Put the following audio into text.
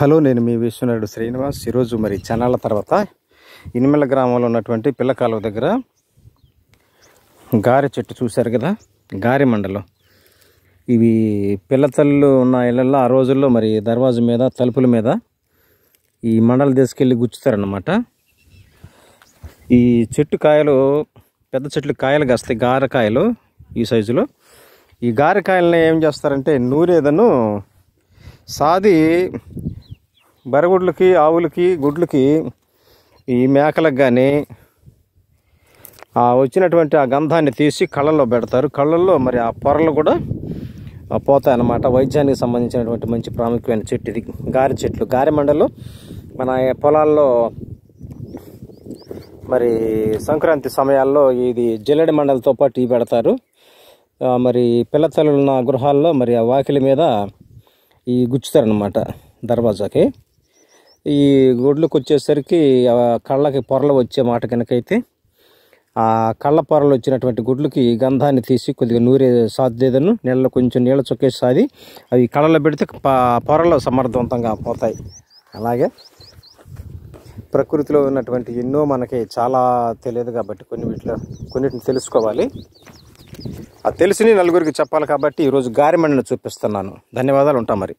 Hello, నేను మీ విశ్వనాథుడు శ్రీనివాస్. ఈరోజు మరి ఛానళ్ళ తర్వాత ఇనిమెల గ్రామంలో ఉన్నటువంటి పిల్ల కాలువ దగ్గర గారె చెట్టు చూశారు కదా, గారె మండలం. ఇవి పిల్లతల్లు ఉన్న ఇళ్ళల్లో ఆ రోజుల్లో మరి దర్వాజు మీద, తలుపుల మీద ఈ మండలు తీసుకెళ్ళి గుచ్చుతారన్నమాట. ఈ చెట్టు కాయలు పెద్ద చెట్లు కాయలు కాస్తాయి, గారెకాయలు ఈ సైజులో. ఈ గారెకాయలని ఏం చేస్తారంటే నూరేదను సాది బరగుడ్లకి, ఆవులకి, గుడ్లకి, ఈ మేకలకు కానీ వచ్చినటువంటి ఆ గంధాన్ని తీసి కళ్ళల్లో పెడతారు. కళ్ళల్లో మరి ఆ పొరలు కూడా పోతాయి అన్నమాట. వైద్యానికి సంబంధించినటువంటి మంచి ప్రాముఖ్యమైన చెట్టు ఇది, గారె చెట్లు. గారె మండలు మన పొలాల్లో మరి సంక్రాంతి సమయాల్లో ఇది జల్లెడ మండలతో పాటు ఇవి పెడతారు. మరి పిల్లతల్లున్న గృహాల్లో మరి ఆ వాకిలి మీద ఈ గుచ్చుతారనమాట దర్వాజాకి. ఈ గుడ్లకు వచ్చేసరికి కళ్ళకి పొరలు వచ్చే మాట కనుకైతే ఆ కళ్ళ పొరలు వచ్చినటువంటి గుడ్లకి గంధాన్ని తీసి కొద్దిగా నూరే సాధ్యతను నీళ్ళలో కొంచెం నీళ్ళ చొక్కేసి సాది అవి కళ్ళలో పెడితే పొరలు సమర్థవంతంగా పోతాయి. అలాగే ప్రకృతిలో ఉన్నటువంటి ఎన్నో మనకి చాలా తెలియదు కాబట్టి కొన్నిటిని తెలుసుకోవాలి. ఆ తెలిసిని నలుగురికి చెప్పాలి కాబట్టి ఈరోజు గారె మండను చూపిస్తున్నాను. ధన్యవాదాలు, ఉంటాం మరి.